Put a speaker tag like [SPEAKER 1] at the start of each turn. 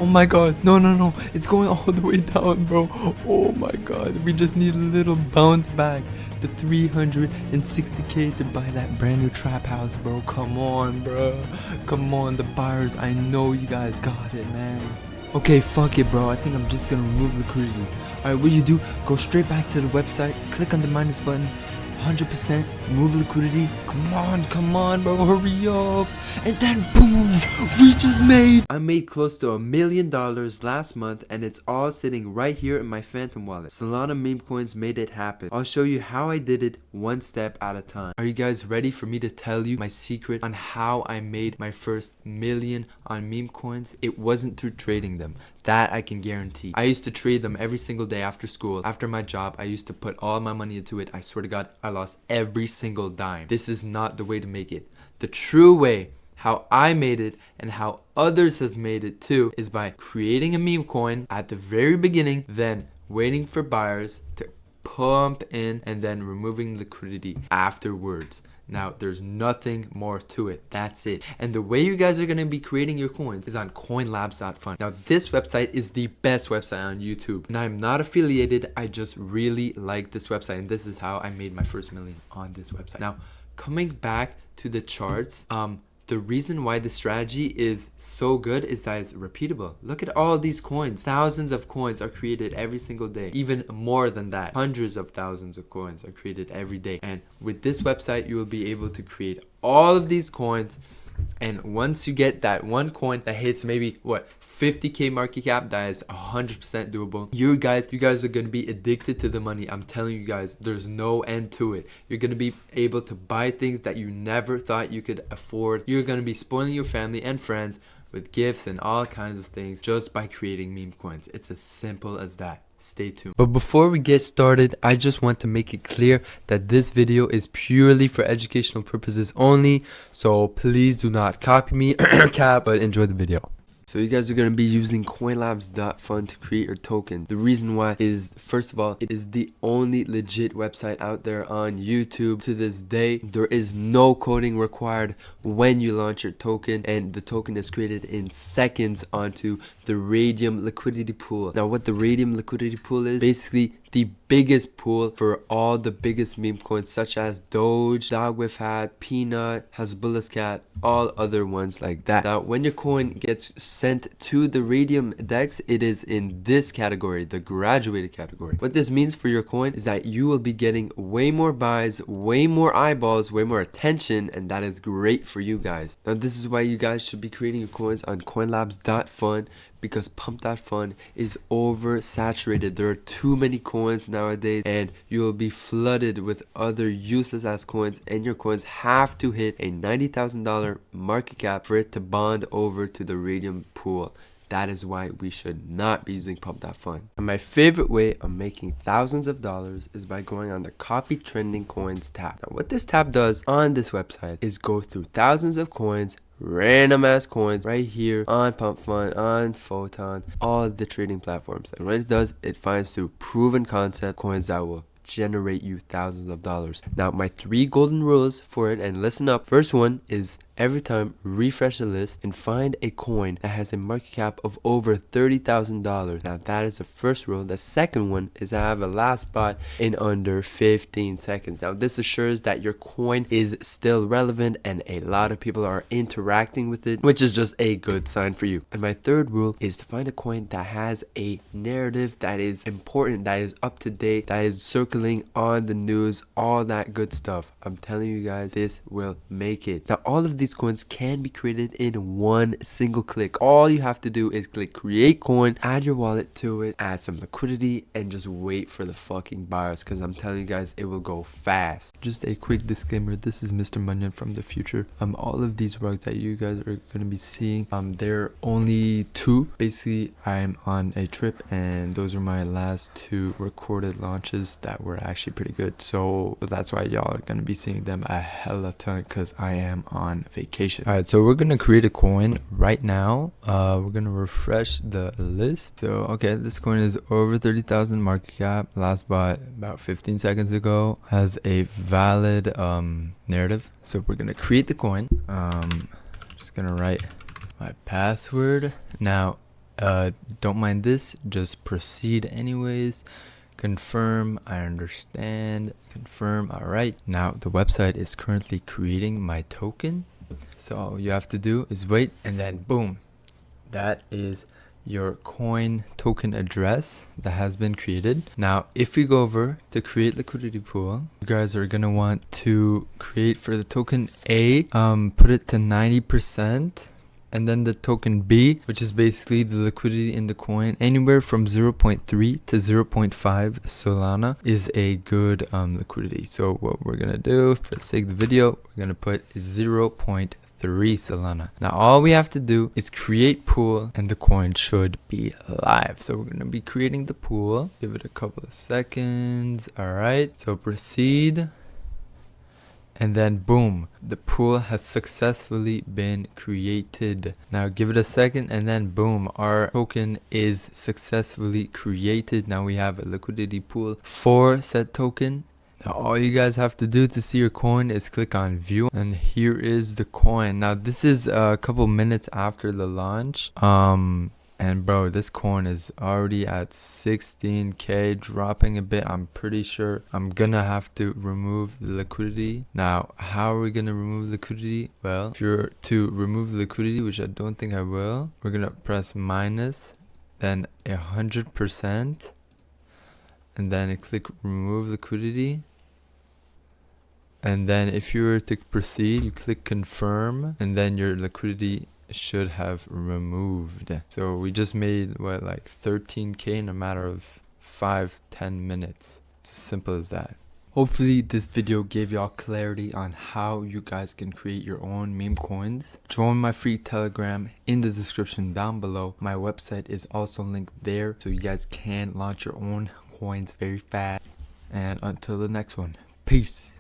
[SPEAKER 1] Oh my god, no, it's going all the way down, bro. Oh my god, we just need a little bounce back to 360k to buy that brand new trap house, bro. Come on, bro. Come on, the buyers, I know you guys got it, man. Okay, fuck it, bro. I think I'm just gonna remove liquidity. Alright, what you do, go straight back to the website, click on the minus button, 100%, remove liquidity. Come on, bro, hurry up. And then boom, we just made. I made close to $1 million last month, and it's all sitting right here in my Phantom wallet. Solana Memecoins made it happen. I'll show you how I did it one step at a time. Are you guys ready for me to tell you my secret on how I made my first million on Memecoins? It wasn't through trading them. That I can guarantee. I used to trade them every single day after school. After my job, I used to put all my money into it. I swear to God, I lost every single dime. This is not the way to make it. The true way, how I made it and how others have made it too, is by creating a meme coin at the very beginning, then waiting for buyers to pump in and then removing liquidity afterwards. Now, there's nothing more to it. That's it. And the way you guys are going to be creating your coins is on coinlabs.fun. Now, this website is the best website on YouTube. And I'm not affiliated. I just really like this website. And this is how I made my first million on this website. Now, coming back to the charts, the reason why this strategy is so good is that it's repeatable. Look at all these coins. Thousands of coins are created every single day. Even more than that. Hundreds of thousands of coins are created every day. And with this website, you will be able to create all of these coins. And once you get that one coin that hits maybe what 50k market cap, that is 100% doable. You guys are going to be addicted to the money. I'm telling you guys, there's no end to it. You're going to be able to buy things that you never thought you could afford. You're going to be spoiling your family and friends with gifts and all kinds of things just by creating meme coins. It's as simple as that. Stay tuned. But before we get started, I just want to make it clear that this video is purely for educational purposes only. So please do not copy me, but enjoy the video. So you guys are going to be using coinlabs.fun to create your token. The reason why is, first of all, it is the only legit website out there on YouTube to this day. There is no coding required when you launch your token, and the token is created in seconds onto the Radium liquidity pool. Now, what the Radium liquidity pool is, basically the biggest pool for all the biggest meme coins such as Doge, Dog with Hat, Peanut, Hasbullah's Cat, all other ones like that. Now, when your coin gets sent to the Radium DEX, it is in this category, the graduated category. What this means for your coin is that you will be getting way more buys, way more eyeballs, way more attention, and that is great for you guys. Now, this is why you guys should be creating your coins on coinlabs.fun, because Pump.Fun is oversaturated. There are too many coins nowadays, and you will be flooded with other useless ass coins, and your coins have to hit a $90,000 market cap for it to bond over to the Radium pool. That is why we should not be using Pump.Fun. And my favorite way of making thousands of dollars is by going on the Copy Trending Coins tab. Now, what this tab does on this website is go through thousands of coins, random ass coins right here on Pump.Fun, on Photon, all the trading platforms. And what it does, it finds through proven concept coins that will generate you thousands of dollars. Now, my 3 golden rules for it, and listen up. First one is every time refresh the list and find a coin that has a market cap of over $30,000. Now, that is the first rule. The second one is to have a last spot in under 15 seconds. Now, this assures that your coin is still relevant and a lot of people are interacting with it, which is just a good sign for you. And my third rule is to find a coin that has a narrative that is important, that is up to date, that is circling on the news, all that good stuff. I'm telling you guys, this will make it. Now, all of these coins can be created in one single click. All you have to do is click create coin, add your wallet to it, add some liquidity, and just wait for the fucking buyers, because I'm telling you guys, it will go fast. Just a quick disclaimer, this is Mr. Munyon from the future. All of these rugs that you guys are going to be seeing, they're only 2. Basically, I'm on a trip, and those are my last 2 recorded launches that were actually pretty good. So that's why y'all are going to be seeing them a hella ton, because I am on vacation. All right, so we're gonna create a coin right now. We're gonna refresh the list. So okay, this coin is over 30,000 market cap, last bought about 15 seconds ago, has a valid narrative. So we're gonna create the coin. Just gonna write my password. Now, Don't mind this, just proceed anyways. Confirm, I understand. Confirm, alright. Now the website is currently creating my token. So all you have to do is wait, and then boom. That is your coin token address that has been created. Now if we go over to create liquidity pool, you guys are gonna want to create for the token A, put it to 90%. And then the token B, which is basically the liquidity in the coin, anywhere from 0.3 to 0.5 Solana is a good liquidity. So what we're gonna do for the sake of the video, we're gonna put 0.3 Solana. Now all we have to do is create pool and the coin should be live. So we're gonna be creating the pool. Give it a couple of seconds. All right, so proceed. And then boom, the pool has successfully been created. Now give it a second, and then boom, our token is successfully created. Now we have a liquidity pool for said token. Now all you guys have to do to see your coin is click on view, and here is the coin. Now this is a couple minutes after the launch. And bro, this coin is already at 16k, dropping a bit. I'm pretty sure I'm gonna have to remove the liquidity. Now, how are we gonna remove liquidity? Well, if you're to remove the liquidity, which I don't think I will, we're gonna press minus, then 100%, and then click remove liquidity. And then if you were to proceed, you click confirm, and then your liquidity should have removed. So we just made what, like 13k in a matter of 5-10 minutes. It's as simple as that. Hopefully this video gave y'all clarity on how you guys can create your own meme coins. Join my free Telegram in the description down below. My website is also linked there, so you guys can launch your own coins very fast. And until the next one, peace.